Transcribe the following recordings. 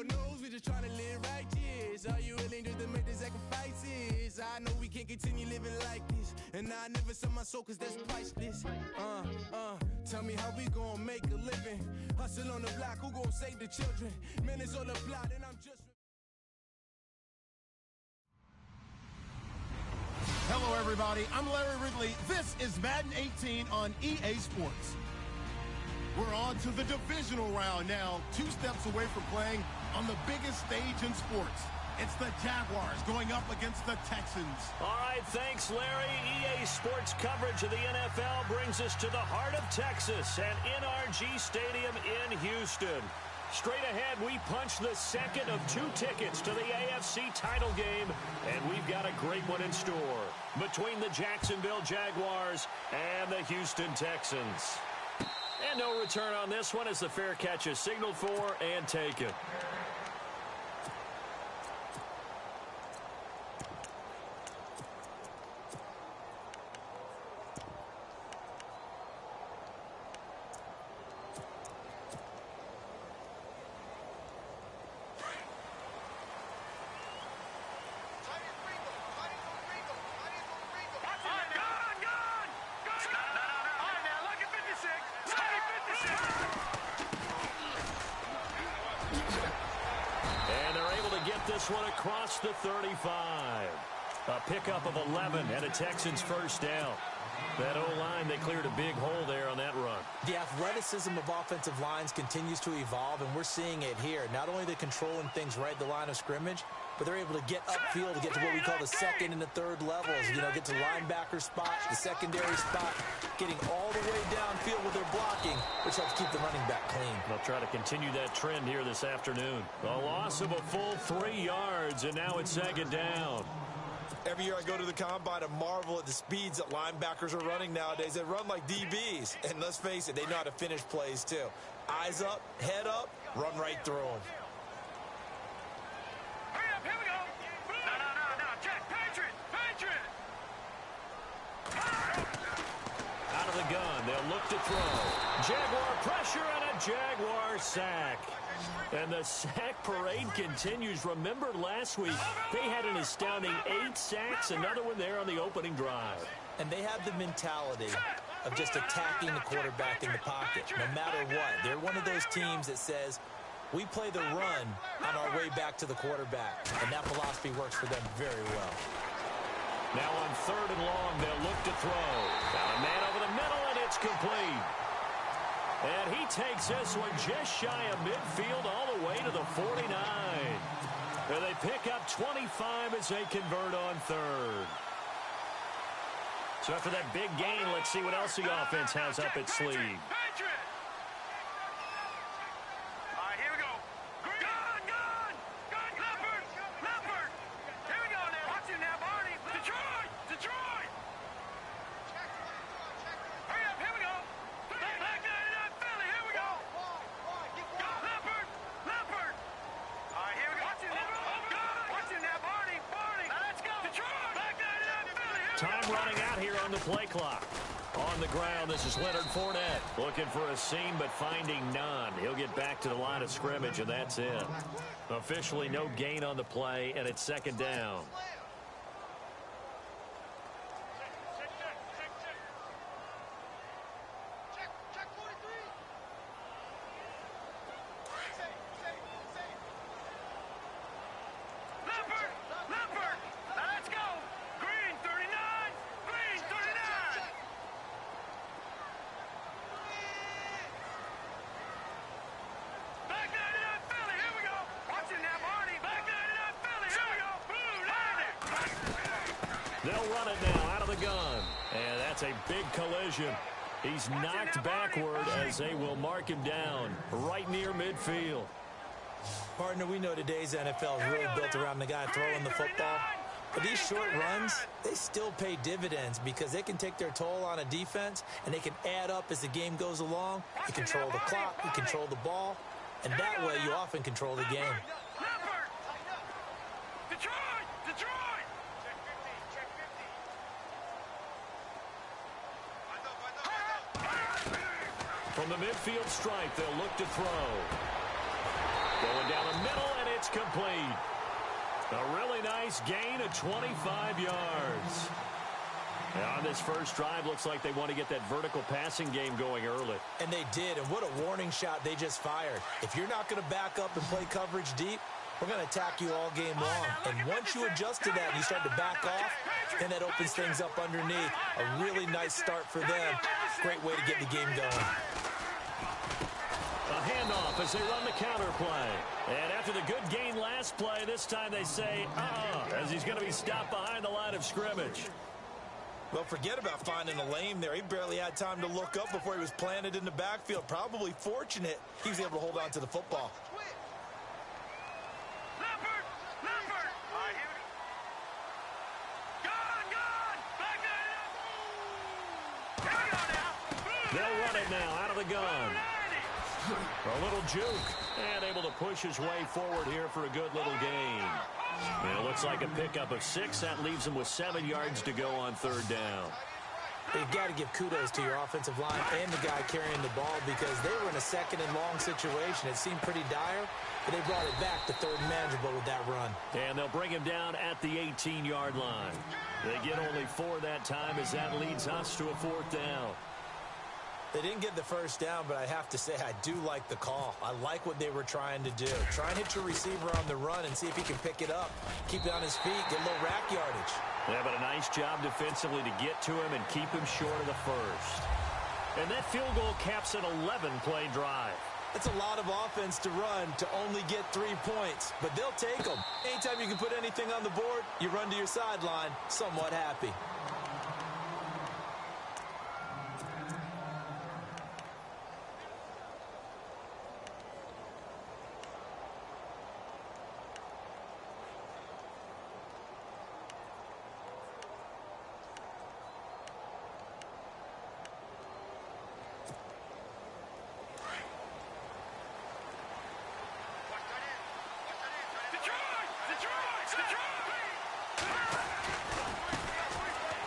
Lord knows we just trying to live righteous. Are you willing just to make the sacrifices? I know we can't continue living like this, and I never sell my soul cause that's priceless. Tell me how we gonna make a living. Hustle on the block, who gonna save the children? Minutes on the plot and I'm just... Hello, everybody. I'm Larry Ridley. This is Madden 18 on EA Sports. We're on to the divisional round now, 2 steps away from playing on the biggest stage in sports. It's the Jaguars going up against the Texans. All right, thanks, Larry. EA Sports coverage of the NFL brings us to the heart of Texas and NRG Stadium in Houston. Straight ahead, we punch the second of 2 tickets to the AFC title game, and we've got a great one in store between the Jacksonville Jaguars and the Houston Texans. And no return on this one as the fair catch is signaled for and taken. This one across the 35. A pickup of 11 and a Texans first down. That O-line, they cleared a big hole there on that run. The athleticism of offensive lines continues to evolve, and we're seeing it here. Not only they're controlling things right at the line of scrimmage, but they're able to get upfield to get to what we call the second and the third levels. You know, get to linebacker spot, the secondary spot, getting all the way downfield with their blocking, which helps keep the running back clean. They'll try to continue that trend here this afternoon. A loss of a full 3 yards, and now it's second down. Every year I go to the combine and marvel at the speeds that linebackers are running nowadays. They run like DBs. And let's face it, they know how to finish plays too. Eyes up, head up, run right through them. Hurry up, here we go. No. Jack, Patriot. Out of the gun, they'll look to throw. Jaguar pressure and a Jaguar sack. And the sack parade continues. Remember last week, they had an astounding 8 sacks, another one there on the opening drive. And they have the mentality of just attacking the quarterback in the pocket, no matter what. They're one of those teams that says, we play the run on our way back to the quarterback. And that philosophy works for them very well. Now on 3rd and long, they'll look to throw. Got a man over the middle, and it's complete. And he takes this one just shy of midfield all the way to the 49. And they pick up 25 as they convert on 3rd. So after that big gain, let's see what else the offense has up its sleeve. All right, here we go. Gun! Leopard! Here we go now. Watch it now, Barney. Detroit! Hurry up, here we go. Black 99 Philly, here we go. Leopard! All right, here we go. Watch it now, Barney. Now let's go. Detroit! Black 99 Philly, here we go. Time running out here on the play clock. On the ground, this is Leonard Fournette. Looking for a seam, but finding none. He'll get back to the line of scrimmage, and that's it. Officially no gain on the play, and it's second down. Leopard! Now let's go. Green 39. Black 99 Philly, here we go. Watch it now, Barney. Black 99 Philly, here we go. Blue 90. They'll run it now out of the gun. And that's a big collision. He's knocked backward as they will mark him down right near midfield. Partner, we know today's NFL is really built around the guy throwing the football. But these short runs, they still pay dividends because they can take their toll on a defense and they can add up as the game goes along. You control the clock, you control the ball, and that way you often control the game. Detroit! From the midfield stripe, they'll look to throw. Going down the middle, it's complete. A really nice gain of 25 yards. And on this first drive, looks like they want to get that vertical passing game going early. And they did, and what a warning shot they just fired. If you're not going to back up and play coverage deep, we're going to attack you all game long. And once you adjust to that and you start to back off, then that opens things up underneath. A really nice start for them. Great way to get the game going. A handoff as they run the counter play. And after the good gain last play, this time they say, as he's going to be stopped behind the line of scrimmage. Well, forget about finding a lane there. He barely had time to look up before he was planted in the backfield. Probably fortunate he was able to hold on to the football. They'll run it now out of the gun. A little juke and able to push his way forward here for a good little gain. And it looks like a pickup of 6. That leaves him with 7 yards to go on third down. You've got to give kudos to your offensive line and the guy carrying the ball because they were in a second and long situation. It seemed pretty dire, but they brought it back to third and manageable with that run. And they'll bring him down at the 18-yard line. They get only 4 that time as that leads us to a 4th down. They didn't get the first down, but I have to say I do like the call. I like what they were trying to do. Try and hit your receiver on the run and see if he can pick it up. Keep it on his feet, get a little rack yardage. Yeah, but a nice job defensively to get to him and keep him short of the first. And that field goal caps an 11-play drive. That's a lot of offense to run to only get 3 points, but they'll take them. Anytime you can put anything on the board, you run to your sideline somewhat happy.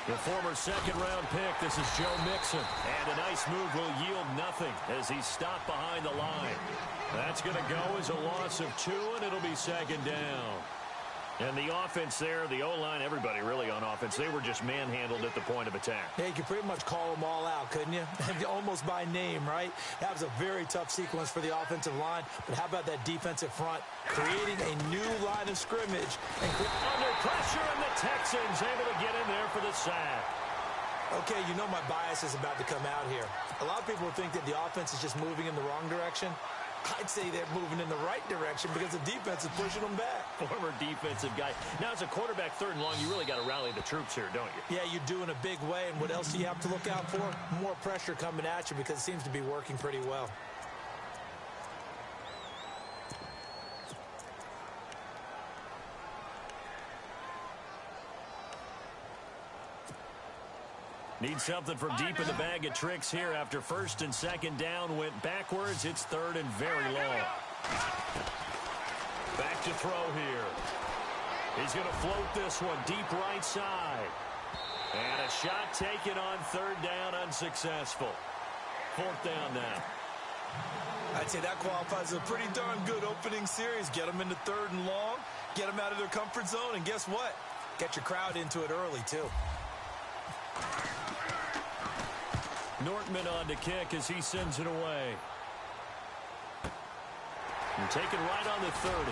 The former second-round pick, this is Joe Mixon. And a nice move will yield nothing as he's stopped behind the line. That's going to go as a loss of 2, and it'll be second down. And the offense there, the O-line, everybody really on offense, they were just manhandled at the point of attack. Yeah, you could pretty much call them all out, couldn't you? Almost by name, right? That was a very tough sequence for the offensive line. But how about that defensive front creating a new line of scrimmage? And under pressure, and the Texans able to get in there for the sack. Okay, you know my bias is about to come out here. A lot of people think that the offense is just moving in the wrong direction. I'd say they're moving in the right direction because the defense is pushing them back. Former defensive guy. Now, as a quarterback, third and long, you really got to rally the troops here, don't you? Yeah, you do in a big way. And what else do you have to look out for? More pressure coming at you because it seems to be working pretty well. Need something from deep in the bag of tricks here after first and second down went backwards. It's third and very long. Back to throw here. He's going to float this one deep right side. And a shot taken on third down, unsuccessful. 4th down now. I'd say that qualifies as a pretty darn good opening series. Get them into third and long, get them out of their comfort zone, and guess what? Get your crowd into it early, too. Nortman on to kick as he sends it away. And taken right on the 30.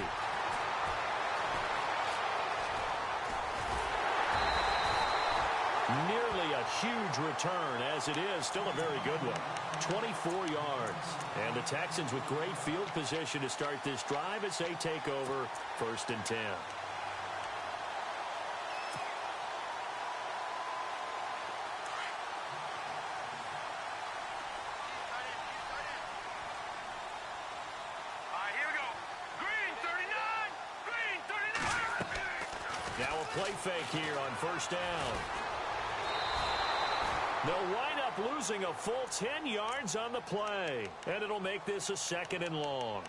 Nearly a huge return, as it is still a very good one. 24 yards. And the Texans with great field position to start this drive as they take over 1st and 10. Now a play fake here on 1st down. They'll wind up losing a full 10 yards on the play. And it'll make this a 2nd and long.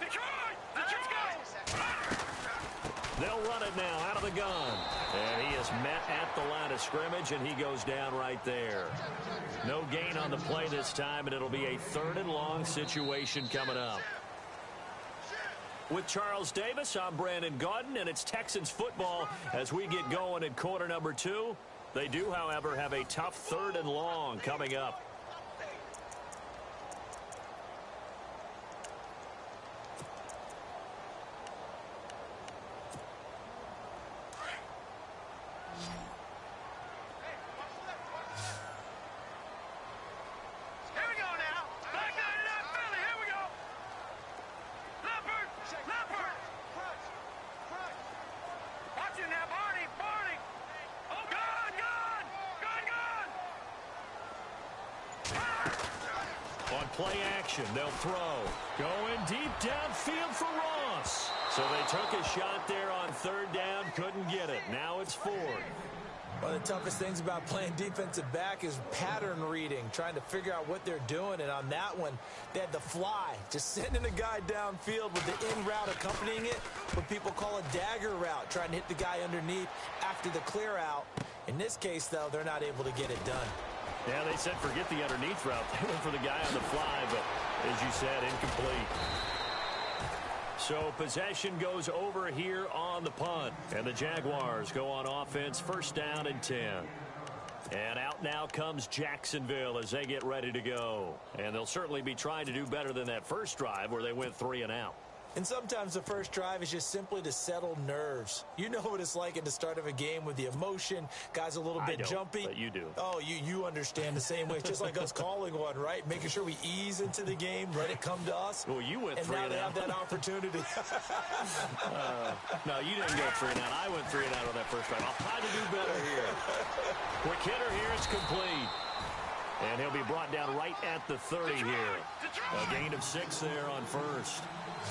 Detroit! it now out of the gun. And he is met at the line of scrimmage, and he goes down right there. No gain on the play this time, and it'll be a 3rd and long situation coming up. With Charles Davis, I'm Brandon Gaudin, and it's Texans football as we get going in quarter number 2. They do, however, have a tough 3rd and long coming up. Play action. They'll throw. Going deep downfield for Ross. So they took a shot there on 3rd down. Couldn't get it. Now it's 4th. One of the toughest things about playing defensive back is pattern reading, trying to figure out what they're doing. And on that one, they had the fly, just sending a guy downfield with the in route accompanying it, what people call a dagger route, trying to hit the guy underneath after the clear out. In this case, though, they're not able to get it done. Yeah, they said forget the underneath route. They went for the guy on the fly, but as you said, incomplete. So possession goes over here on the punt. And the Jaguars go on offense, 1st down and 10. And out now comes Jacksonville as they get ready to go. And they'll certainly be trying to do better than that first drive where they went 3 and out. And sometimes the first drive is just simply to settle nerves. You know what it's like at the start of a game with the emotion. Guys a little bit jumpy. But you do. Oh, you understand the same way. It's just like us calling one, right? Making sure we ease into the game, let it come to us. Well, you went 3 and out. And now they have that opportunity. No, you didn't go 3 and out. I went 3 and out on that first drive. I'll try to do better here. Quick hitter here. It's complete. And he'll be brought down right at the 30 here. A gain of 6 there on 1st.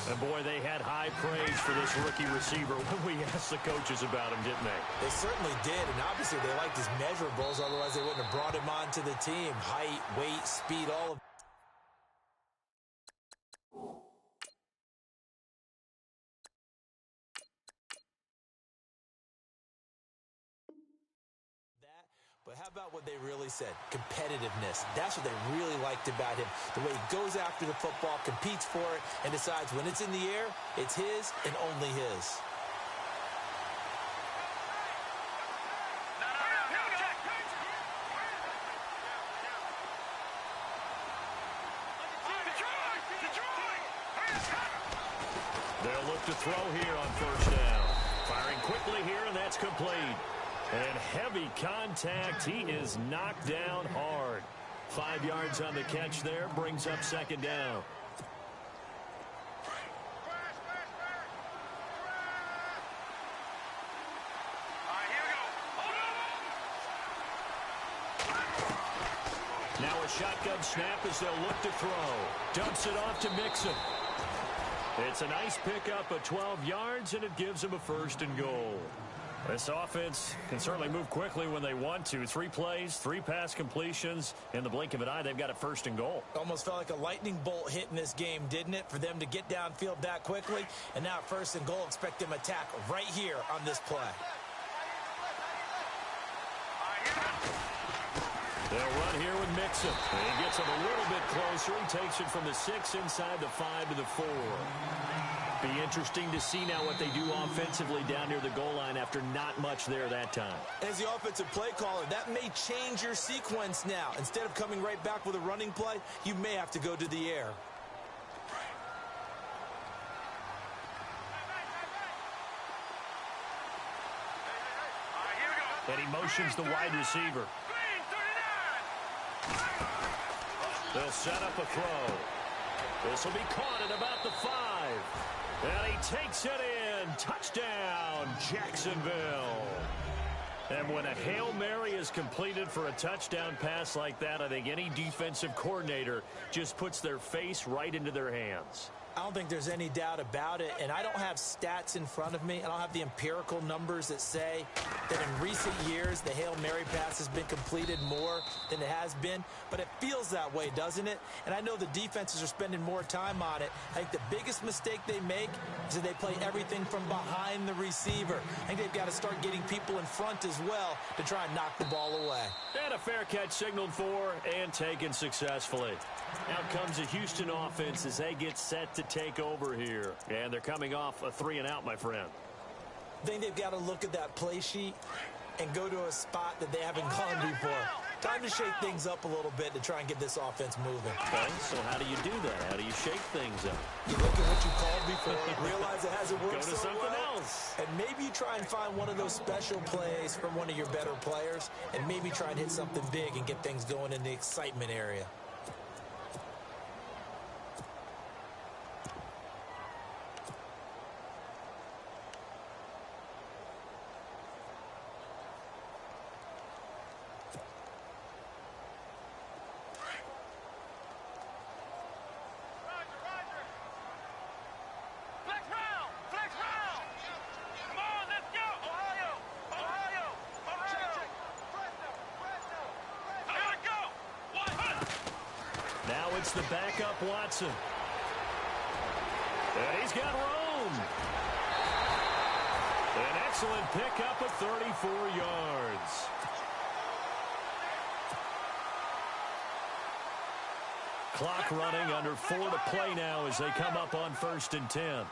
And, boy, they had high praise for this rookie receiver when we asked the coaches about him, didn't they? They certainly did, and obviously they liked his measurables. Otherwise, they wouldn't have brought him onto the team. Height, weight, speed, all of that. But how about what they really said? Competitiveness. That's what they really liked about him. The way he goes after the football, competes for it, and decides when it's in the air, it's his and only his. They'll look to throw here on 1st down. Firing quickly here, and that's complete. And heavy contact. He is knocked down hard. 5 yards on the catch there. Brings up 2nd down. Now a shotgun snap as they'll look to throw. Dumps it off to Mixon. It's a nice pickup of 12 yards, and it gives him a 1st and goal. This offense can certainly move quickly when they want to. 3 plays, 3 pass completions. In the blink of an eye, they've got a 1st and goal. Almost felt like a lightning bolt hit in this game, didn't it? For them to get downfield that quickly. And now 1st and goal, expect them to attack right here on this play. They'll run here with Mixon. He gets him a little bit closer. He takes it from the 6 inside the 5 to the 4. Be interesting to see now what they do offensively down near the goal line after not much there that time. As the offensive play caller, that may change your sequence now. Instead of coming right back with a running play, you may have to go to the air. And he motions the wide receiver. They'll set up a throw. This will be caught at about the 5. And he takes it in. Touchdown, Jacksonville. And when a Hail Mary is completed for a touchdown pass like that, I think any defensive coordinator just puts their face right into their hands. I don't think there's any doubt about it, and I don't have stats in front of me. I don't have the empirical numbers that say that in recent years the Hail Mary pass has been completed more than it has been, but it feels that way, doesn't it? And I know the defenses are spending more time on it. I think the biggest mistake they make is that they play everything from behind the receiver. I think they've got to start getting people in front as well to try and knock the ball away. And a fair catch signaled for and taken successfully. Out comes the Houston offense as they get set to take over here. And they're coming off a 3-and-out, my friend. I think they've got to look at that play sheet and go to a spot that they haven't gone before. Time to shake things up a little bit to try and get this offense moving. Okay, so how do you do that? How do you shake things up? You look at what you called before, realize it hasn't worked Go to so something well, else. and maybe you try and find one of those special plays from one of your better players, and maybe try and hit something big and get things going in the excitement area. Now it's the backup Watson. And he's got room. An excellent pickup of 34 yards. Clock running, under 4 to play now as they come up on 1st and 10.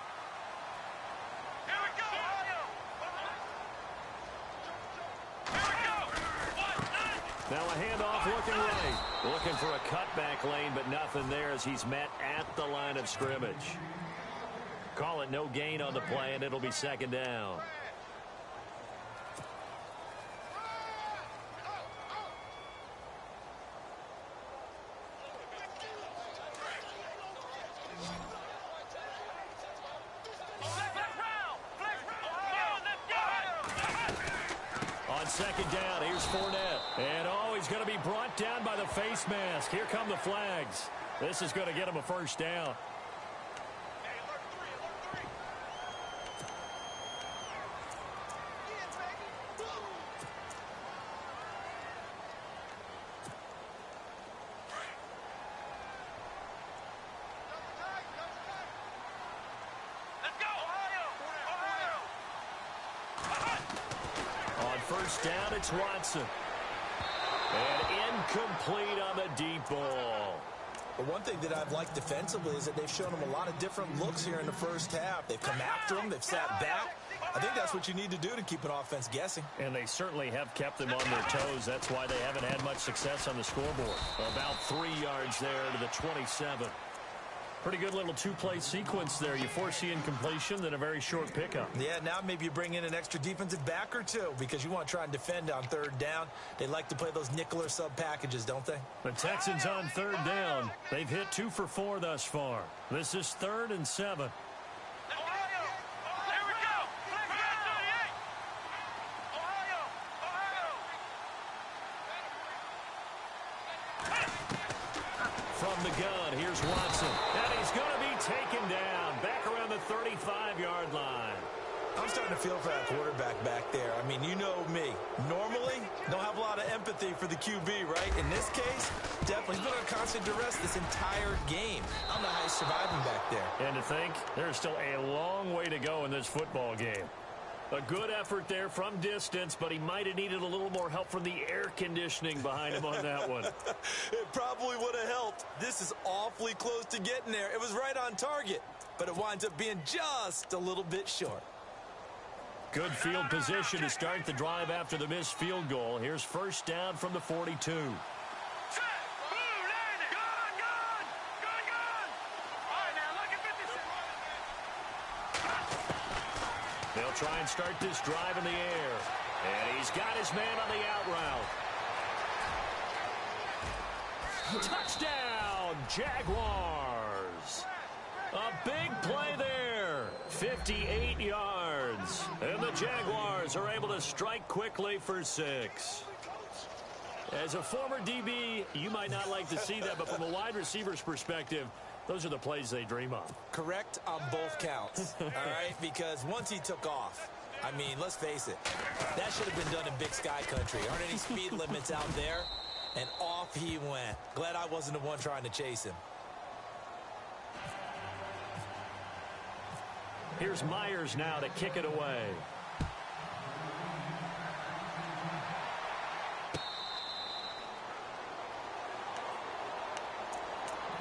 Now a handoff looking right. Looking for a cutback lane, but nothing there as he's met at the line of scrimmage. Call it no gain on the play, and it'll be 2nd down. On 2nd down, here's Fournette. And he's going to be brought down by the face mask. Here come the flags. This is going to get him a 1st down. On 1st down, it's Watson. And incomplete on the deep ball. But one thing that I've liked defensively is that they've shown him a lot of different looks here in the 1st half. They've come after him. They've sat back. I think that's what you need to do to keep an offense guessing. And they certainly have kept them on their toes. That's why they haven't had much success on the scoreboard. About 3 yards there to the 27. Pretty good little two-play sequence there. You foresee incompletion, then a very short pickup. Yeah, now maybe you bring in an extra defensive back or two because you want to try and defend on 3rd down. They like to play those nickel or sub packages, don't they? The Texans on 3rd down. They've hit 2 for 4 thus far. This is 3rd and 7. From the gun, here's Watson. And he's going to be taken down back around the 35-yard line. I'm starting to feel for that quarterback back there. I mean, you know me. Normally, don't have a lot of empathy for the QB, right? In this case, definitely. He's been on constant duress this entire game. I don't know how he's surviving back there. And to think, there's still a long way to go in this football game. A good effort there from distance, but he might have needed a little more help from the air conditioning behind him on that one. It probably would have helped. This is awfully close to getting there. It was right on target, but it winds up being just a little bit short. Good field position to start the drive after the missed field goal. Here's 1st down from the 42. They'll try and start this drive in the air. And he's got his man on the out route. Touchdown, Jaguars. A big play there. 58 yards. And the Jaguars are able to strike quickly for 6. As a former DB, you might not like to see that, but from a wide receiver's perspective, Those are the plays they dream of. Correct on both counts, all right? Because once he took off, I mean, let's face it, that should have been done in Big Sky Country. Aren't any speed limits out there? And off he went. Glad I wasn't the one trying to chase him. Here's Myers now to kick it away.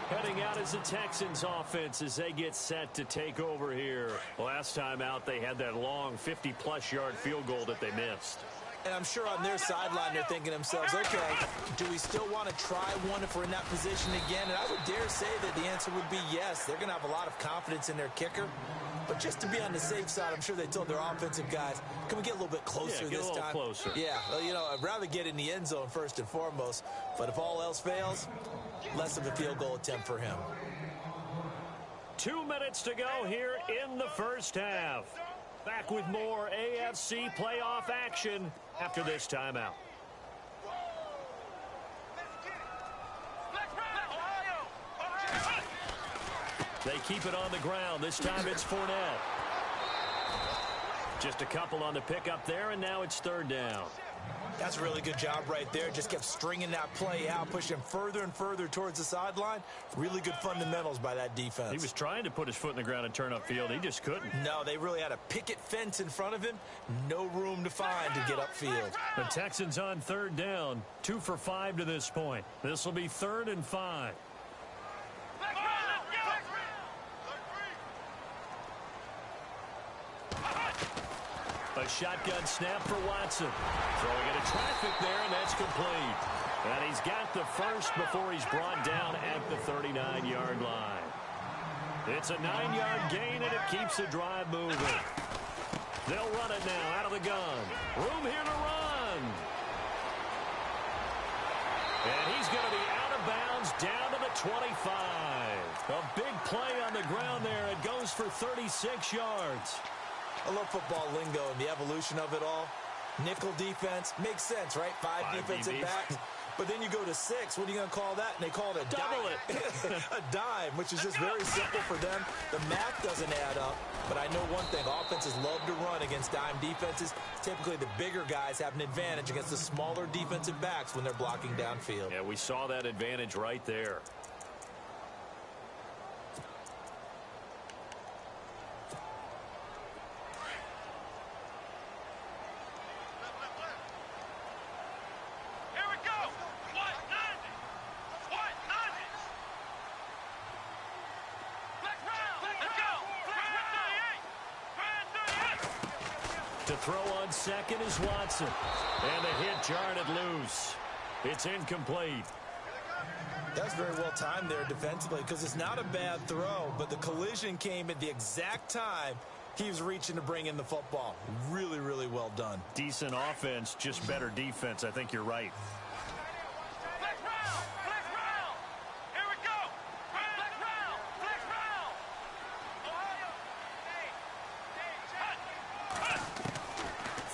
Heading out is the Texans offense as they get set to take over here. Last time out, they had that long 50-plus yard field goal that they missed. And I'm sure on their sideline they're thinking to themselves, okay, do we still want to try one if we're in that position again? And I would dare say that the answer would be yes. They're going to have a lot of confidence in their kicker. But just to be on the safe side, I'm sure they told their offensive guys, can we get a little bit closer this time? Closer. Yeah, well, you know, I'd rather get in the end zone first and foremost. But if all else fails, less of a field goal attempt for him. 2 minutes to go here in the first half. Back with more AFC playoff action after this timeout. They keep it on the ground. This time it's Fournette. Just a couple on the pickup there, and now it's third down. That's a really good job right there. Just kept stringing that play out, pushing further and further towards the sideline. Really good fundamentals by that defense. He was trying to put his foot in the ground and turn upfield. He just couldn't. No, they really had a picket fence in front of him. No room to find to get upfield. The Texans on third down. 2 for 5 to this point. This will be 3rd and 5. A shotgun snap for Watson. Throwing into traffic there, and that's complete. And he's got the first before he's brought down at the 39-yard line. It's a 9-yard gain, and it keeps the drive moving. They'll run it now out of the gun. Room here to run. And he's going to be out of bounds down to the 25. A big play on the ground there. It goes for 36 yards. I love football lingo and the evolution of it all. Nickel defense makes sense, right? Five defensive backs. But then you go to 6. What are you going to call that? And they call it a double dime. A dime, which is just very simple for them. The math doesn't add up. But I know one thing. Offenses love to run against dime defenses. Typically, the bigger guys have an advantage against the smaller defensive backs when they're blocking downfield. Yeah, we saw that advantage right there. To throw on second is Watson. And the hit jarred it loose. It's incomplete. That's very well timed there defensively because it's not a bad throw, but the collision came at the exact time he was reaching to bring in the football. Really, really well done. Decent offense, just better defense. I think you're right.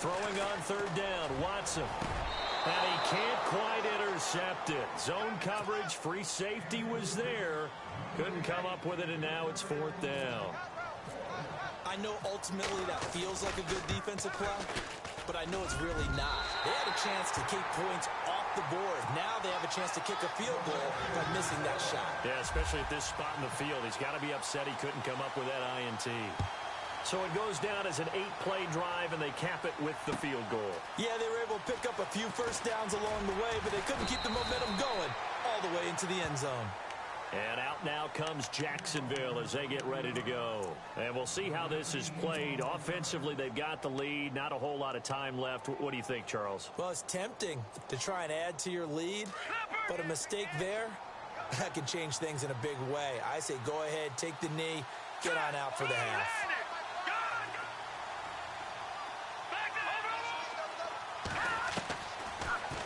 Throwing on third down, Watson. And he can't quite intercept it. Zone coverage, free safety was there. Couldn't come up with it, and now it's 4th down. I know ultimately that feels like a good defensive play, but I know it's really not. They had a chance to keep points off the board. Now they have a chance to kick a field goal by missing that shot. Yeah, especially at this spot in the field. He's got to be upset he couldn't come up with that INT. So it goes down as an 8-play drive, and they cap it with the field goal. Yeah, they were able to pick up a few first downs along the way, but they couldn't keep the momentum going all the way into the end zone. And out now comes Jacksonville as they get ready to go. And we'll see how this is played. Offensively, they've got the lead. Not a whole lot of time left. What do you think, Charles? Well, it's tempting to try and add to your lead, but a mistake there, that can change things in a big way. I say go ahead, take the knee, get on out for the half.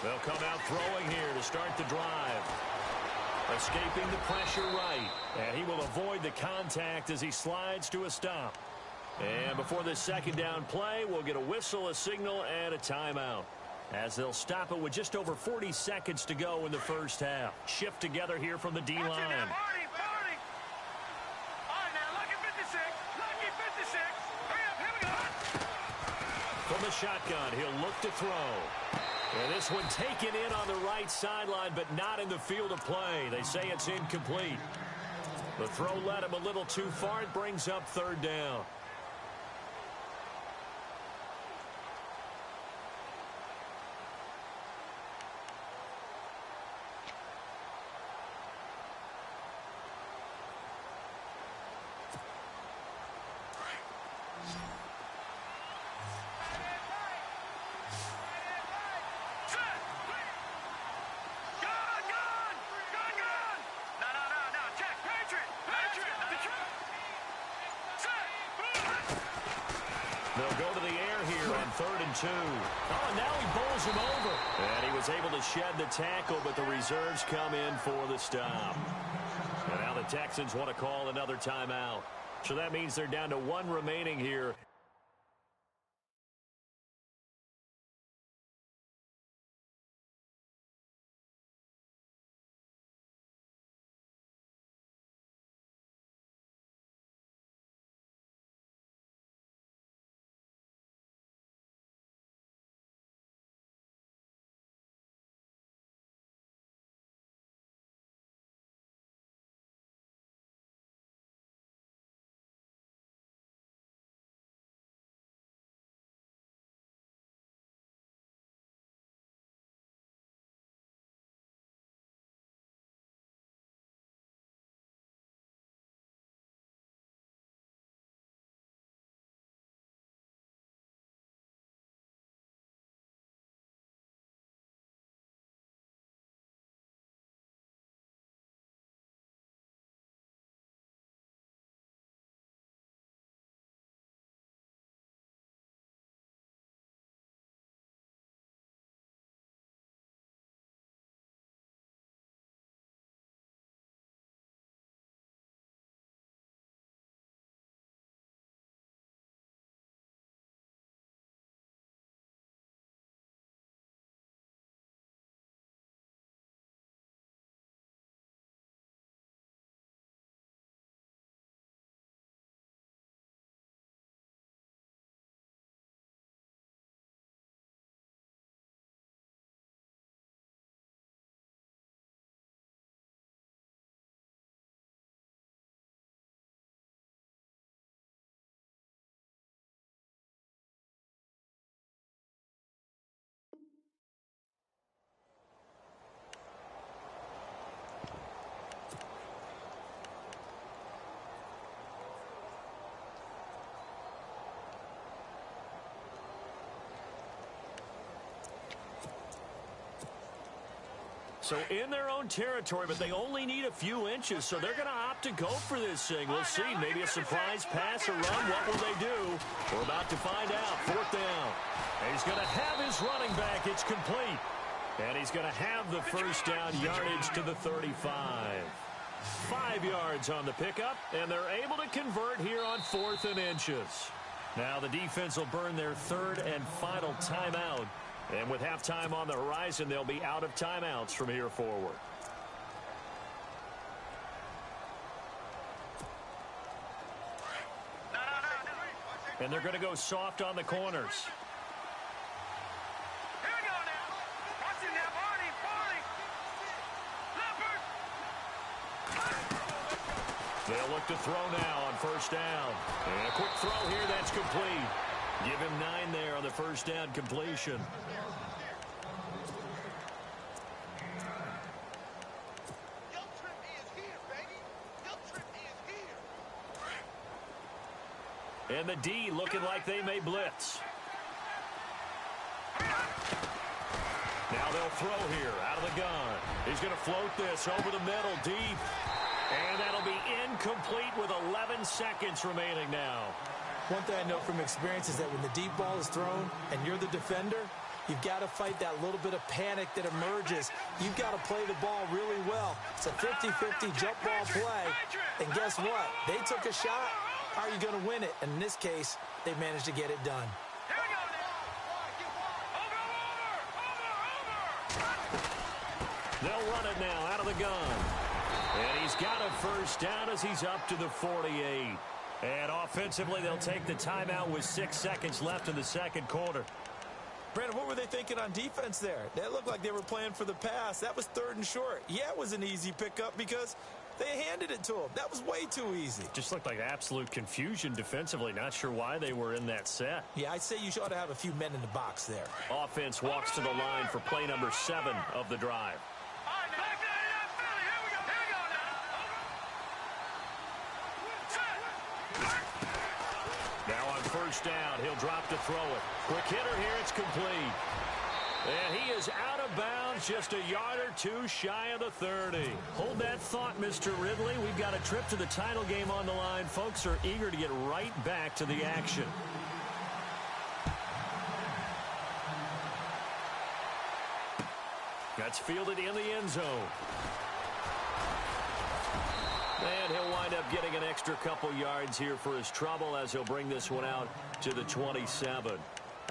They'll come out throwing here to start the drive. Escaping the pressure right. And he will avoid the contact as he slides to a stop. And before this second down play, we'll get a whistle, a signal, and a timeout. As they'll stop it with just over 40 seconds to go in the first half. Shift together here from the D-line. From the shotgun, he'll look to throw. And this one taken in on the right sideline, but not in the field of play. They say it's incomplete. The throw led him a little too far. It brings up third down. They'll go to the air here on 3rd and 2. Oh, now he bowls him over. And he was able to shed the tackle, but the reserves come in for the stop. And now the Texans want to call another timeout. So that means they're down to 1 remaining here. So in their own territory, but they only need a few inches, so they're going to opt to go for this thing. We'll see. Maybe a surprise pass or run. What will they do? We're about to find out. 4th down. And he's going to have his running back. It's complete. And he's going to have the first down yardage to the 35. 5 yards on the pickup, and they're able to convert here on 4th and inches. Now the defense will burn their 3rd and final timeout. And with halftime on the horizon, they'll be out of timeouts from here forward. And they're going to go soft on the corners. Here we go now. Watch it now, Barney. They'll look to throw now on 1st down. And a quick throw here, that's complete. Give him 9 there on the 1st down completion. And the D looking like they may blitz. Now they'll throw here out of the gun. He's going to float this over the middle deep. And that'll be incomplete with 11 seconds remaining now. One thing I know from experience is that when the deep ball is thrown and you're the defender, you've got to fight that little bit of panic that emerges. You've got to play the ball really well. It's a 50-50 jump ball play. And guess what? They took a shot. Are you going to win it? And in this case, they managed to get it done. Here we go now. Over. They'll run it now out of the gun. And he's got a first down as he's up to the 48. And offensively, they'll take the timeout with 6 seconds left in the second quarter. Brandon, what were they thinking on defense there? That looked like they were playing for the pass. That was 3rd and short. Yeah, it was an easy pickup because they handed it to him. That was way too easy. Just looked like absolute confusion defensively. Not sure why they were in that set. Yeah, I'd say you ought to have a few men in the box there. Offense walks to the line for play number 7 of the drive. Now on first down, he'll drop to throw it. Quick hitter here, it's complete. And he is out of bounds, just a yard or two shy of the 30. Hold that thought, Mr. Ridley. We've got a trip to the title game on the line. Folks are eager to get right back to the action. That's fielded in the end zone. And he'll wind up getting an extra couple yards here for his trouble as he'll bring this one out to the 27.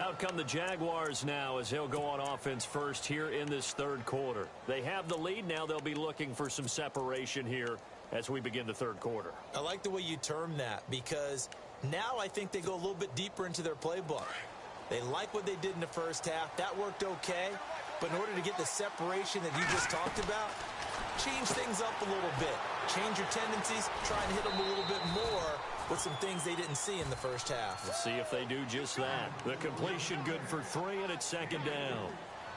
Out come the Jaguars now as they'll go on offense first here in this third quarter. They have the lead. Now they'll be looking for some separation here as we begin the third quarter. I like the way you term that because now I think they go a little bit deeper into their playbook. They like what they did in the first half. That worked okay. But in order to get the separation that you just talked about, change things up a little bit. Change your tendencies. Try and hit them a little bit more with some things they didn't see in the first half. We'll see if they do just that. The completion good for 3, and it's second down.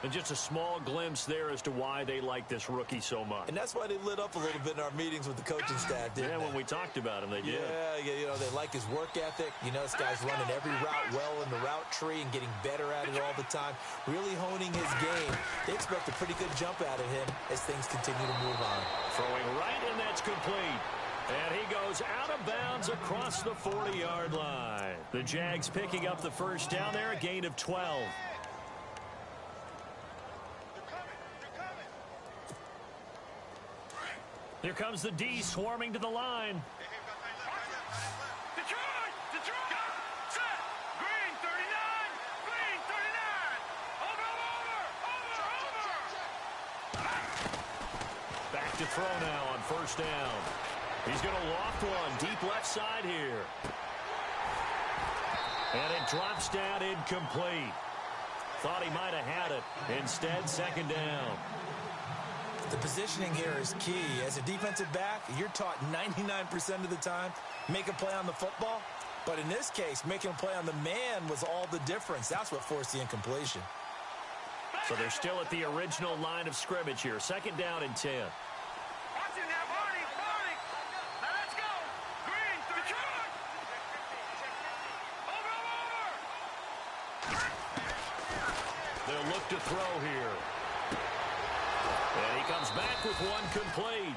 And just a small glimpse there as to why they like this rookie so much. And that's why they lit up a little bit in our meetings with the coaching staff, didn't they? When we talked about him, they did. Yeah, you know, they like his work ethic. You know, this guy's running every route well in the route tree and getting better at it all the time, really honing his game. They expect a pretty good jump out of him as things continue to move on. Throwing right, and that's complete. And he goes out of bounds across the 40-yard line. The Jags picking up the first down there, a gain of 12. Here comes the D swarming to the line. Detroit! Set! Green 39! Green 39! Over! Back to throw now on first down. He's going to loft one deep left side here. And it drops down incomplete. Thought he might have had it. Instead, second down. The positioning here is key. As a defensive back, you're taught 99% of the time, make a play on the football. But in this case, making a play on the man was all the difference. That's what forced the incompletion. So they're still at the original line of scrimmage here. Second down and 10. Watch it now, Barney! Now let's go! Green, Detroit! Over! They'll look to throw here. And he comes back with one complete.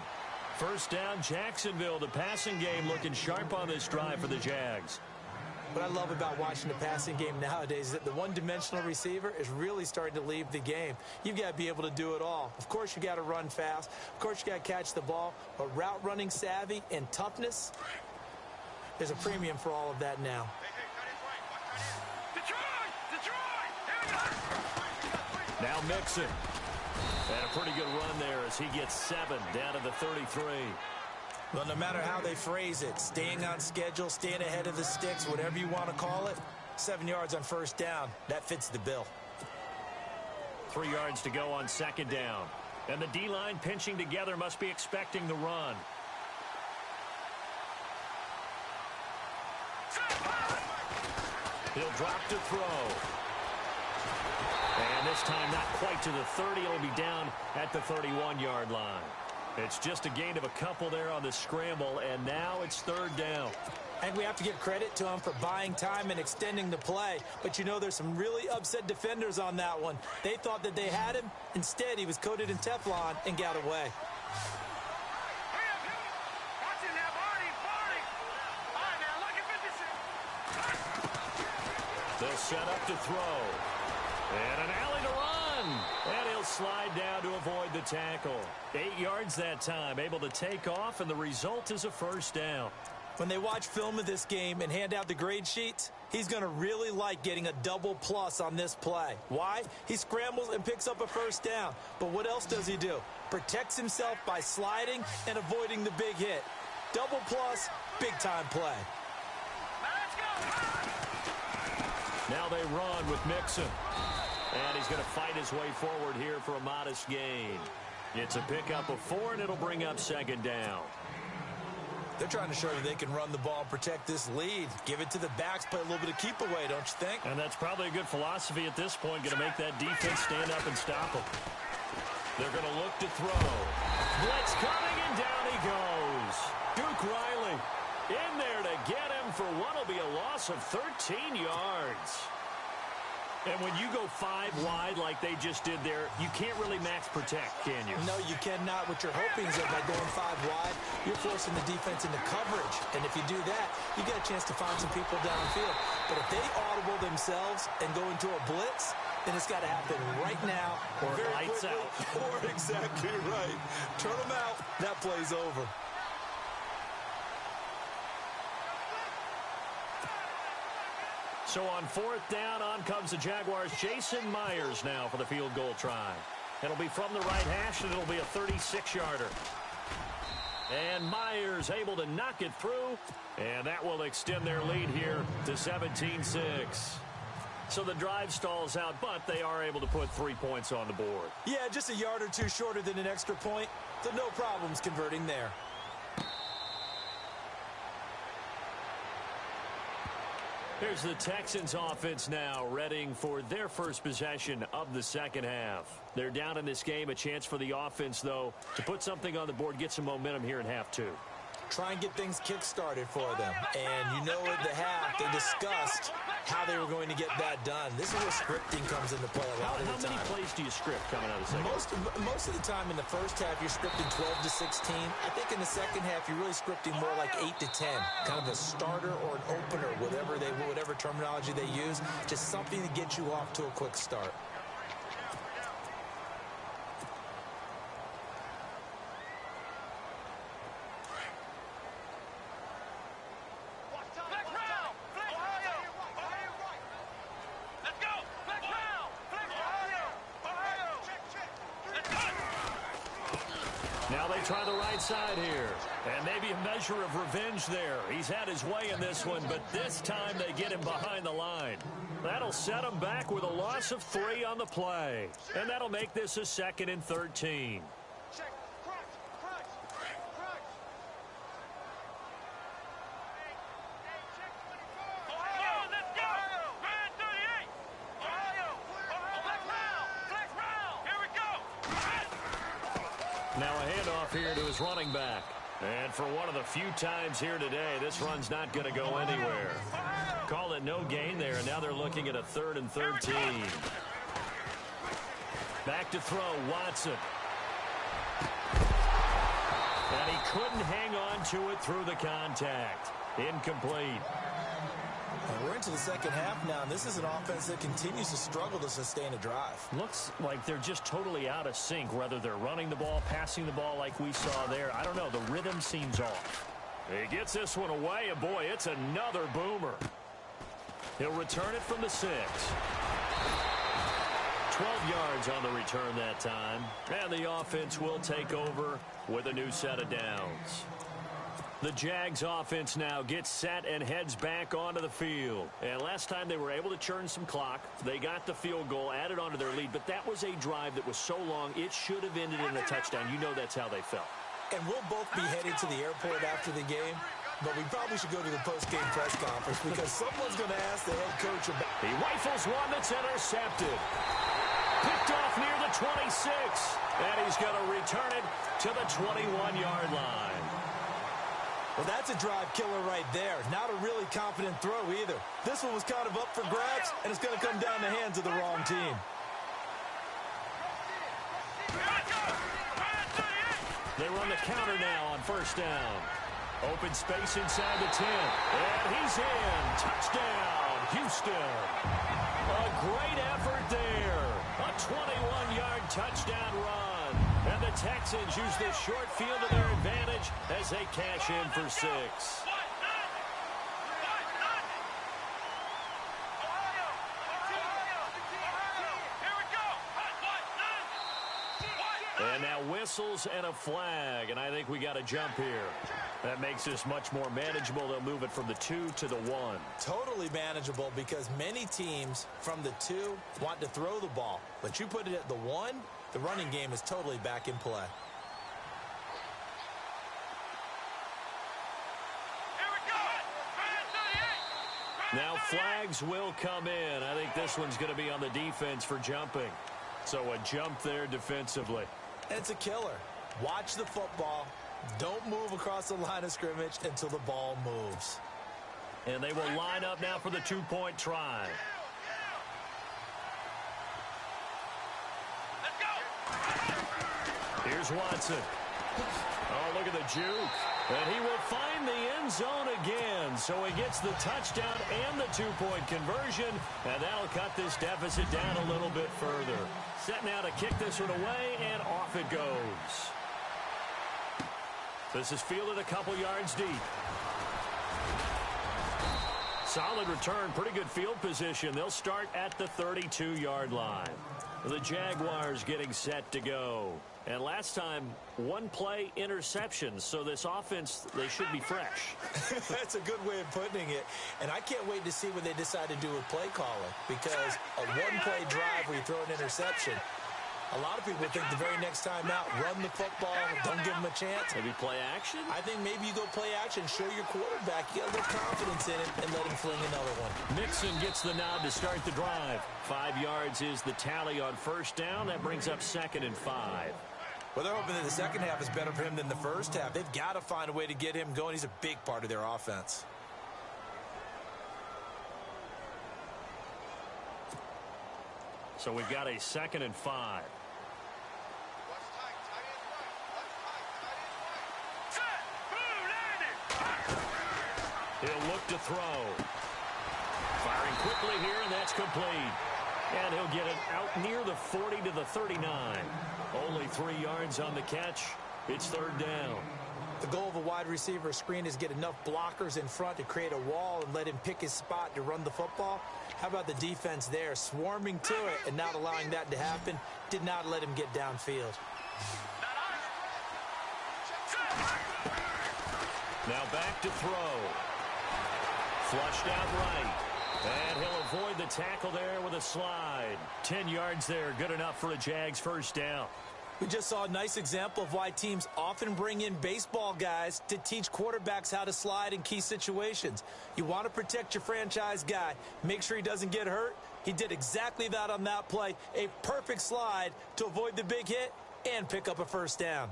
First down, Jacksonville. The passing game looking sharp on this drive for the Jags. What I love about watching the passing game nowadays is that the one-dimensional receiver is really starting to leave the game. You've got to be able to do it all. Of course, you got to run fast. Of course, you got to catch the ball. But route running savvy and toughness, there's a premium for all of that now. Detroit! Here we go! Now Mixon. And a pretty good run there as he gets 7 down to the 33. Well, no matter how they phrase it, staying on schedule, staying ahead of the sticks, whatever you want to call it, 7 yards on first down, that fits the bill. 3 yards to go on second down. And the D-line pinching together must be expecting the run. He'll drop to throw. And this time not quite to the 30. It'll be down at the 31-yard line. It's just a gain of a couple there on the scramble, and now it's third down. And we have to give credit to him for buying time and extending the play. But you know there's some really upset defenders on that one. They thought that they had him. Instead, he was coated in Teflon and got away. Watch it now, Barney! All right, now, look at 56. They'll set up to throw. And an alley to run. And he'll slide down to avoid the tackle. 8 yards that time, able to take off, and the result is a first down. When they watch film of this game and hand out the grade sheets, he's going to really like getting a double plus on this play. Why? He scrambles and picks up a first down. But what else does he do? Protects himself by sliding and avoiding the big hit. Double plus, big time play. Now they run with Mixon. And he's going to fight his way forward here for a modest gain. It's a pickup of 4, and it'll bring up second down. They're trying to show that they can run the ball, protect this lead. Give it to the backs, play a little bit of keep away, don't you think? And that's probably a good philosophy at this point, going to make that defense stand up and stop them. They're going to look to throw. Blitz coming, and down he goes. Duke Riley in there to get him for what will be a loss of 13 yards. And when you go 5 wide like they just did there, you can't really max protect, can you? No, you cannot. What you're hoping is that by going 5 wide, you're forcing the defense into coverage. And if you do that, you get a chance to find some people downfield. But if they audible themselves and go into a blitz, then it's got to happen right now. Or lights out. Or exactly right. Turn them out. That play's over. So on 4th down, on comes the Jaguars. Jason Myers now for the field goal try. It'll be from the right hash, and it'll be a 36-yarder. And Myers able to knock it through, and that will extend their lead here to 17-6. So the drive stalls out, but they are able to put 3 points on the board. Yeah, just a yard or two shorter than an extra point, so no problems converting there. Here's the Texans offense now, readying for their first possession of the second half. They're down in this game. A chance for the offense, though, to put something on the board, get some momentum here in half 2. Try and get things kick-started for them. And you know at the half, they discussed how they were going to get that done. This is where scripting comes into play a lot of the time. How many plays do you script coming out of the second half? Most of the time in the first half, you're scripting 12 to 16. I think in the second half, you're really scripting more like 8 to 10. Kind of a starter or an opener, whatever terminology they use. Just something to get you off to a quick start. Now they try the right side here. And maybe a measure of revenge there. He's had his way in this one, but this time they get him behind the line. That'll set him back with a loss of 3 on the play. And that'll make this a 2nd and 13. Now a handoff here to his running back. And for one of the few times here today, this run's not going to go anywhere. Call it no gain there, and now they're looking at a 3rd and 13. Back to throw, Watson. And he couldn't hang on to it through the contact. Incomplete. And we're into the second half now, and this is an offense that continues to struggle to sustain a drive. Looks like they're just totally out of sync, whether they're running the ball, passing the ball like we saw there. I don't know. The rhythm seems off. He gets this one away, and boy, it's another boomer. He'll return it from the 6. 12 yards on the return that time. And the offense will take over with a new set of downs. The Jags offense now gets set and heads back onto the field. And last time they were able to churn some clock. They got the field goal, added onto their lead. But that was a drive that was so long, it should have ended in a touchdown. You know that's how they felt. And we'll both be headed to the airport after the game. But we probably should go to the post-game press conference because someone's going to ask the head coach about... He rifles one that's intercepted. Picked off near the 26. And he's going to return it to the 21-yard line. Well, that's a drive killer right there. Not a really confident throw either. This one was kind of up for grabs, and it's going to come down the hands of the wrong team. They run the counter now on 1st down. Open space inside the 10. And he's in. Touchdown, Houston. A great effort there. A 21-yard touchdown run. And the Texans use this short field to their advantage as they cash in for 6. And now whistles and a flag, and I think we got a jump here. That makes this much more manageable. They'll move it from the 2 to the 1. Totally manageable because many teams from the 2 want to throw the ball. But you put it at the 1, the running game is totally back in play. Now flags will come in. I think this one's going to be on the defense for jumping. So a jump there defensively. And it's a killer. Watch the football. Don't move across the line of scrimmage until the ball moves. And they will line up now for the 2-point try. Let's go. Here's Watson. Oh, look at the juke. And he will find the end zone again. So he gets the touchdown and the 2-point conversion. And that'll cut this deficit down a little bit further. Set now to kick this one away, and off it goes. This is fielded a couple yards deep. Solid return, pretty good field position. They'll start at the 32-yard line. The Jaguars getting set to go. And last time, one-play interceptions. So this offense, they should be fresh. That's a good way of putting it. And I can't wait to see what they decide to do with play calling. Because a one-play drive where you throw an interception, a lot of people think the very next time out, run the football, don't give them a chance. Maybe play action? I think maybe you go play action, show your quarterback you got a little confidence in it, and let him fling another one. Mixon gets the nod to start the drive. 5 yards is the tally on first down. That brings up 2nd and 5. Well, they're hoping that the second half is better for him than the first half. They've got to find a way to get him going. He's a big part of their offense. So we've got a 2nd and 5. He'll look to throw. Firing quickly here, and that's complete. And he'll get it out near the 40 to the 39. Only 3 yards on the catch. It's 3rd down. The goal of a wide receiver screen is get enough blockers in front to create a wall and let him pick his spot to run the football. How about the defense there, swarming to it and not allowing that to happen? Did not let him get downfield. Now back to throw. Flushed out right. And he'll avoid the tackle there with a slide. 10 yards there, good enough for a Jags first down. We just saw a nice example of why teams often bring in baseball guys to teach quarterbacks how to slide in key situations. You want to protect your franchise guy. Make sure he doesn't get hurt. He did exactly that on that play. A perfect slide to avoid the big hit and pick up a first down.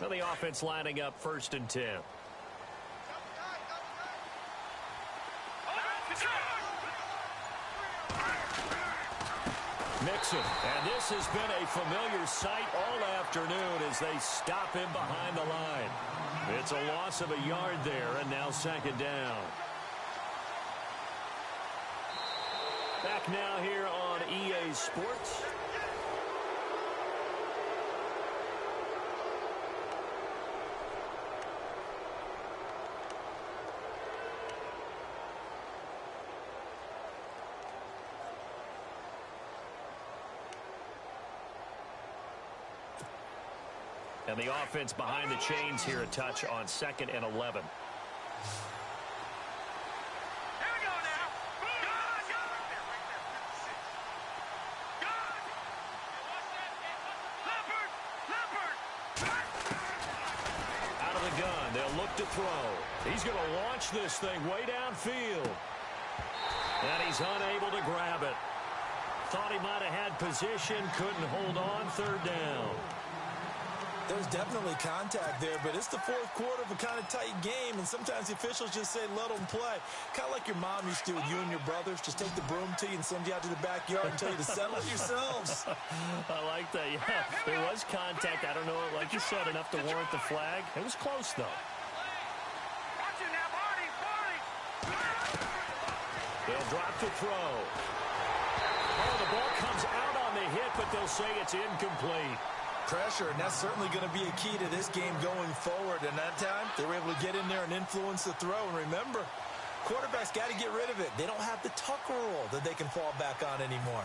Well, the offense lining up 1st and 10. Mixon, and this has been a familiar sight all afternoon as they stop him behind the line. It's a loss of a yard there, and now 2nd down. Back now here on EA Sports. And the offense behind the chains here, a touch on 2nd and 11. Here we go now. Out of the gun, they'll look to throw. He's going to launch this thing way downfield. And he's unable to grab it. Thought he might have had position, couldn't hold on, 3rd down. There's definitely contact there, but it's the 4th quarter of a kind of tight game, and sometimes the officials just say, let them play. Kind of like your mom used to do with you and your brothers. Just take the broom to you and send you out to the backyard and tell you to settle it yourselves. I like that, yeah. There was contact. I don't know, like you said, enough to warrant the flag. It was close, though. Watch it now, Barney. They'll drop to throw. Oh, the ball comes out on the hit, but they'll say it's incomplete. Pressure, and that's certainly going to be a key to this game going forward. And that time, they were able to get in there and influence the throw. And remember, quarterbacks got to get rid of it. They don't have the tuck rule that they can fall back on anymore.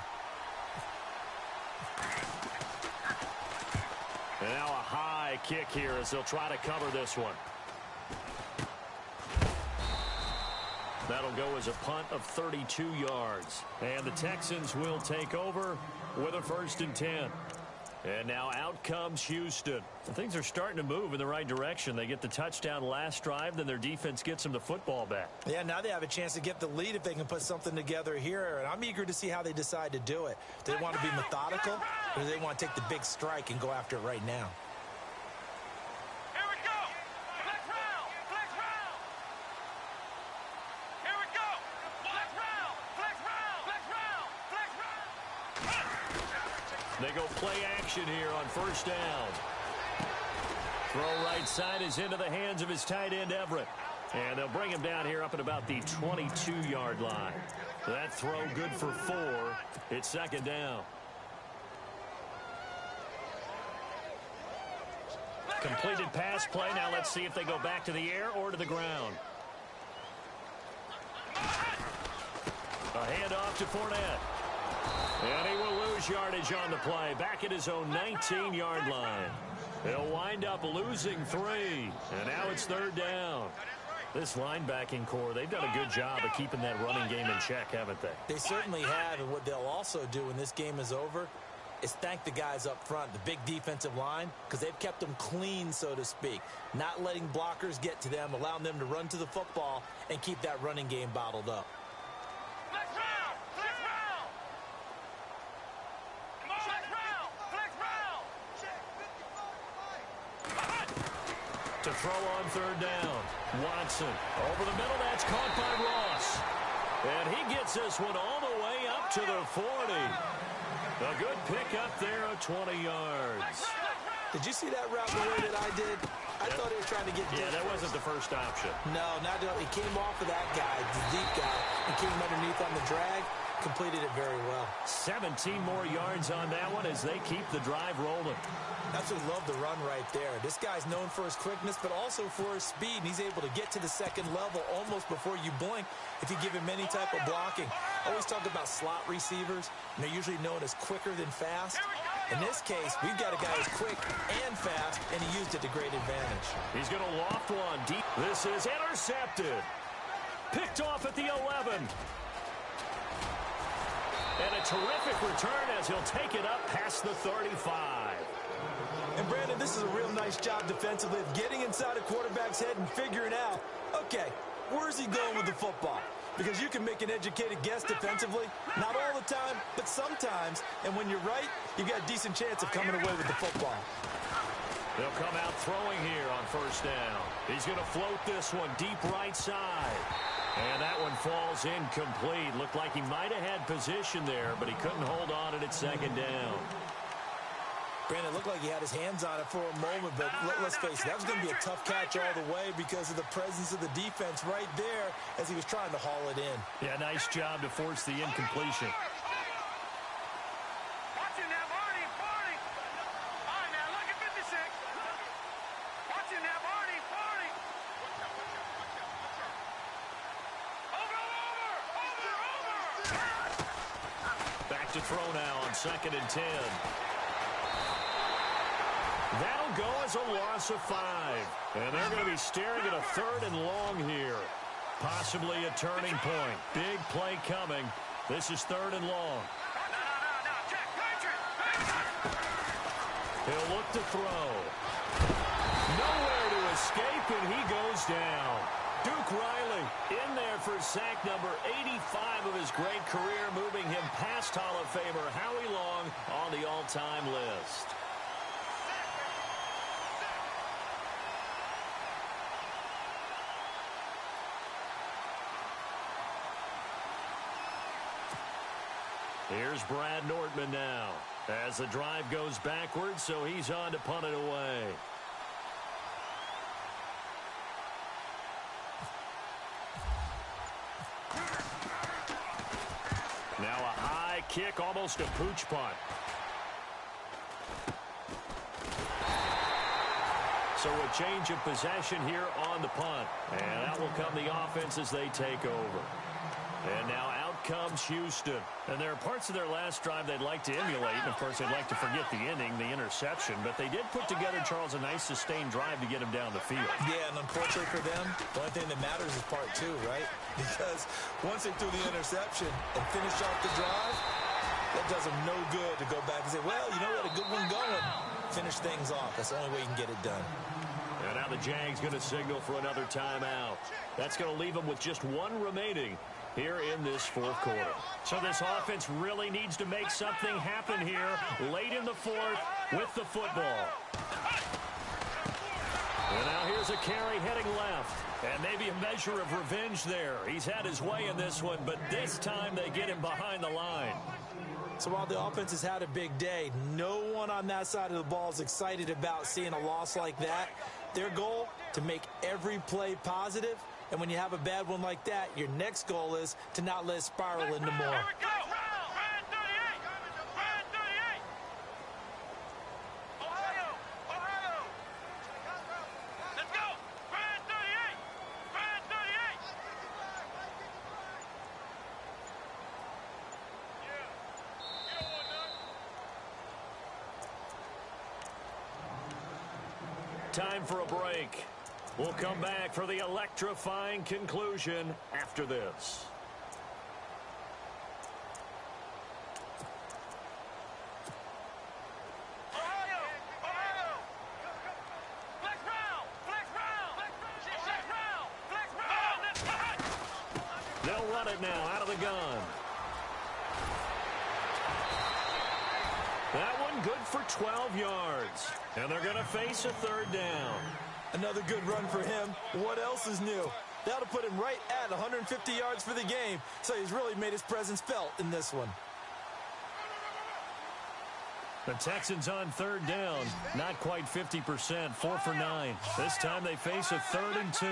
And now a high kick here as they'll try to cover this one. That'll go as a punt of 32 yards. And the Texans will take over with a 1st and 10. And now out comes Houston. Things are starting to move in the right direction. They get the touchdown last drive, then their defense gets them the football back. Yeah, now they have a chance to get the lead if they can put something together here. And I'm eager to see how they decide to do it. Do they want to be methodical, or do they want to take the big strike and go after it right now? Here we go. Flex round. Flex round. Here we go. Flex round. Flex round. Flex round. Flex round. They go play action here on 1st down. Throw right side is into the hands of his tight end, Everett. And they'll bring him down here up at about the 22-yard line. That throw good for 4. It's 2nd down. Completed pass play. Now let's see if they go back to the air or to the ground. A handoff to Fournette. And he will lose yardage on the play. Back at his own 19-yard line. They'll wind up losing 3. And now it's 3rd down. This linebacking core, they've done a good job of keeping that running game in check, haven't they? They certainly have, and what they'll also do when this game is over is thank the guys up front, the big defensive line, because they've kept them clean, so to speak. Not letting blockers get to them, allowing them to run to the football and keep that running game bottled up. Flex round. Flex round. Come on. Flex round. Flex round. To throw on 3rd down. Watson over the middle. That's caught by Ross. And he gets this one all the way up to the 40. A good pick up there of 20 yards. Did you see that route the way that I did? I thought he was trying to get deep. Yeah, that wasn't the first option. No, not doing. He came off of that guy, the deep guy, and came underneath on the drag. Completed it very well. 17 more yards on that one as they keep the drive rolling. That's what we love the run right there. This guy's known for his quickness, but also for his speed. And he's able to get to the 2nd level almost before you blink if you give him any type of blocking. I always talk about slot receivers, and they're usually known as quicker than fast. In this case, we've got a guy who's quick and fast, and he used it to great advantage. He's going to loft one deep. This is intercepted. Picked off at the 11. And a terrific return as he'll take it up past the 35. And, Brandon, this is a real nice job defensively of getting inside a quarterback's head and figuring out, okay, where's he going with the football? Because you can make an educated guess defensively. Not all the time, but sometimes. And when you're right, you've got a decent chance of coming away with the football. They'll come out throwing here on 1st down. He's going to float this one deep right side. And that one falls incomplete. Looked like he might have had position there, but he couldn't hold on at its 2nd down. Brandon, it looked like he had his hands on it for a moment, but let's face it, that was going to be a tough catch all the way because of the presence of the defense right there as he was trying to haul it in. Yeah, nice job to force the incompletion. Watch it now, Barney. Barney. All right, now, look at 56. Watch it now, Barney. Barney. Over. Back to throw now on 2nd and 10. That'll go as a loss of 5. And they're going to be staring at a 3rd and long here. Possibly a turning point. Big play coming. This is 3rd and long. No, Jack, He'll look to throw. Nowhere to escape, and he goes down. Duke Riley in there for sack number 85 of his great career, moving him past Hall of Famer Howie Long on the all-time list. Here's Brad Nordman now as the drive goes backwards, so he's on to punt it away. Now a high kick, almost a pooch punt. So a change of possession here on the punt. And out will come the offense as they take over. And now out comes Houston. And there are parts of their last drive they'd like to emulate. And, of course, they'd like to forget the inning, the interception. But they did put together, Charles, a nice sustained drive to get him down the field. Yeah, and unfortunately for them, the only thing that matters is part two, right? Because once they threw the interception and finished off the drive, that does them no good to go back and say, well, you know what, a good one going. Finish things off. That's the only way you can get it done. And now the Jags going to signal for another timeout. That's going to leave them with just one remaining here in this fourth quarter. So this offense really needs to make something happen here late in the fourth with the football. And now here's a carry heading left. And maybe a measure of revenge there. He's had his way in this one, but this time they get him behind the line. So while the offense has had a big day, no one on that side of the ball is excited about seeing a loss like that. Their goal, to make every play positive. And when you have a bad one like that, your next goal is to not let it spiral into more. Here we go. Red 38. Red 38. Ohio. Ohio. Let's go. Red 38. Red 38. Time for a break. We'll come back for the electrifying conclusion after this. Ohio. Ohio. Flex round. Flex round. Flex round. Flex round. They'll run it now out of the gun. That one good for 12 yards. And they're going to face a third down. Another good run for him. What else is new? That'll put him right at 150 yards for the game. So he's really made his presence felt in this one. The Texans on third down. Not quite 50%. 4 for 9. This time they face a 3rd and 2.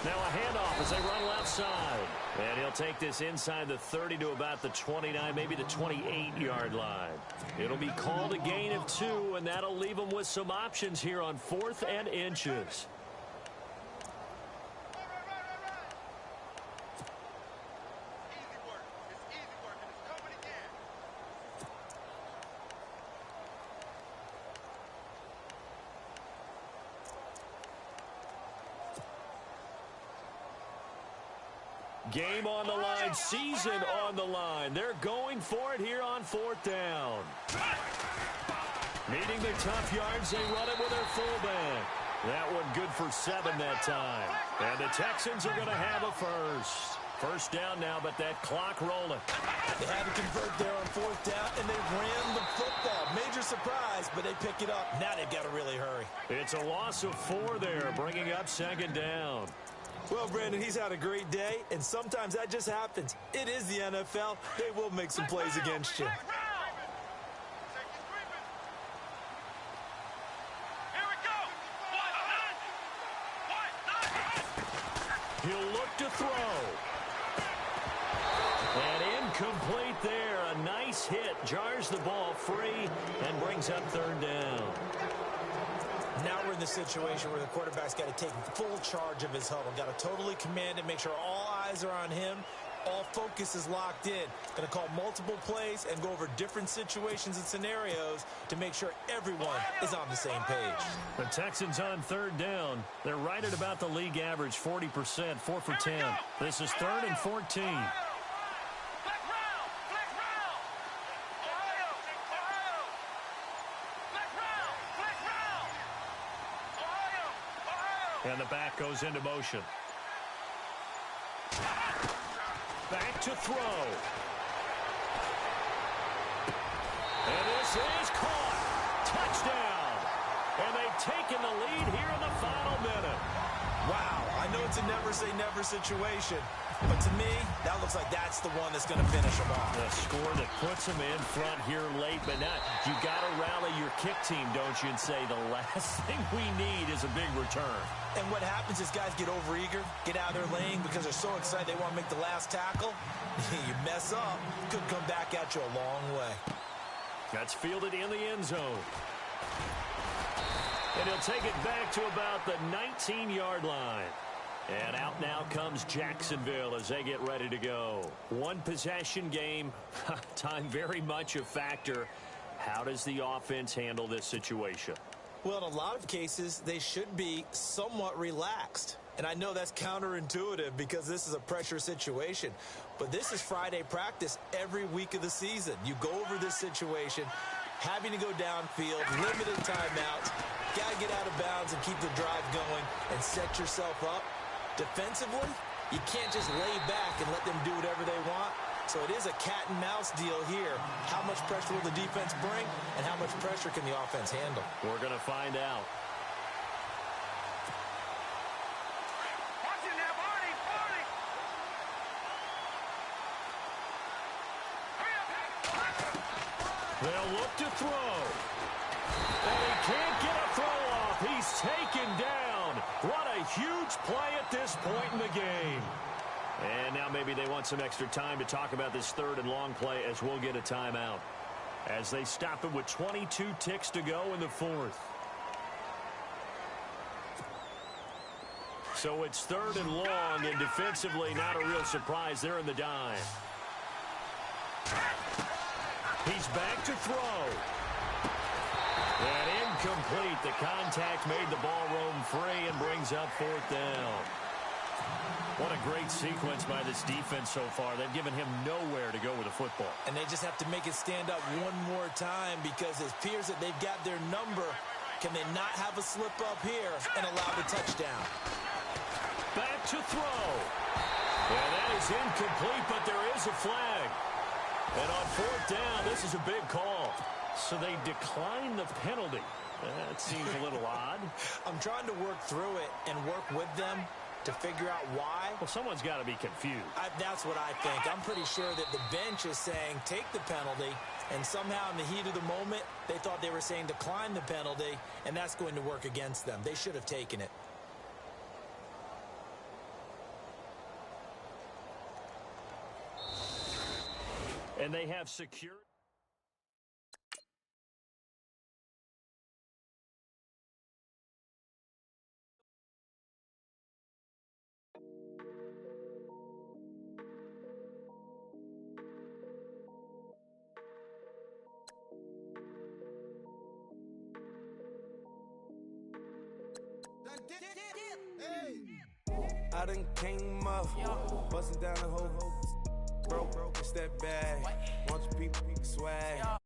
Now a handoff as they run left side. And he'll take this inside the 30 to about the 29, maybe the 28-yard line. It'll be called a gain of 2, and that'll leave them with some options here on 4th and inches. Game on the line, season on the line. They're going for it here on 4th down. Needing the tough yards, they run it with their fullback. That one good for 7 that time. And the Texans are going to have a first. First down now, but that clock rolling. They had to convert there on 4th down, and they ran the football. Major surprise, but they pick it up. Now they've got to really hurry. It's a loss of 4 there, bringing up 2nd down. Well, Brandon, he's had a great day, and sometimes that just happens. It is the NFL. They will make some plays against you. He'll look to throw. And incomplete there. A nice hit. Jars the ball free and brings up 3rd down. Now we're in the situation where the quarterback's got to take full charge of his huddle. Got to totally command it, make sure all eyes are on him. All focus is locked in. Going to call multiple plays and go over different situations and scenarios to make sure everyone is on the same page. The Texans on 3rd down. They're right at about the league average, 40%, 4 for 10. This is 3rd and 14. And the back goes into motion. Back to throw. And this is caught. Touchdown. And they've taken the lead here in the final minute. Wow, I know it's a never-say-never situation, but to me, that looks like that's the one that's going to finish them off. The score that puts them in front here late, but not. You got to rally your kick team, don't you, and say the last thing we need is a big return. And what happens is guys get overeager, get out of their lane because they're so excited they want to make the last tackle. You mess up, could come back at you a long way. That's fielded in the end zone. And he'll take it back to about the 19-yard line. And out now comes Jacksonville as they get ready to go. One possession game. Time very much a factor. How does the offense handle this situation? Well, in a lot of cases, they should be somewhat relaxed. And I know that's counterintuitive because this is a pressure situation. But this is Friday practice every week of the season. You go over this situation, having to go downfield, limited timeouts, got to get out of bounds and keep the drive going and set yourself up. Defensively, you can't just lay back and let them do whatever they want. So it is a cat and mouse deal here. How much pressure will the defense bring, and how much pressure can the offense handle? We're going to find out. Watch it now, Barney! Barney! They'll look to throw. And he can't get a throw off. He's taken down. What a huge play at this point in the game. And now maybe they want some extra time to talk about this third and long play as we'll get a timeout. As they stop it with 22 ticks to go in the fourth. So it's third and long, and defensively not a real surprise. They're in the dime. He's back to throw. And incomplete. The contact made the ball roam free and brings up fourth down. What a great sequence by this defense so far. They've given him nowhere to go with the football. And they just have to make it stand up one more time because it appears that they've got their number. Can they not have a slip up here and allow the touchdown? Back to throw. And that is incomplete, but there is a flag. And on fourth down, this is a big call. So they decline the penalty. That seems a little odd. I'm trying to work through it and work with them to figure out why. Well, someone's got to be confused. That's what I think. I'm pretty sure that the bench is saying take the penalty, and somehow in the heat of the moment, they thought they were saying decline the penalty, and that's going to work against them. They should have taken it. And they have secured. I done came up, busting down the whole broke, it's that bad. Bunch of people swag.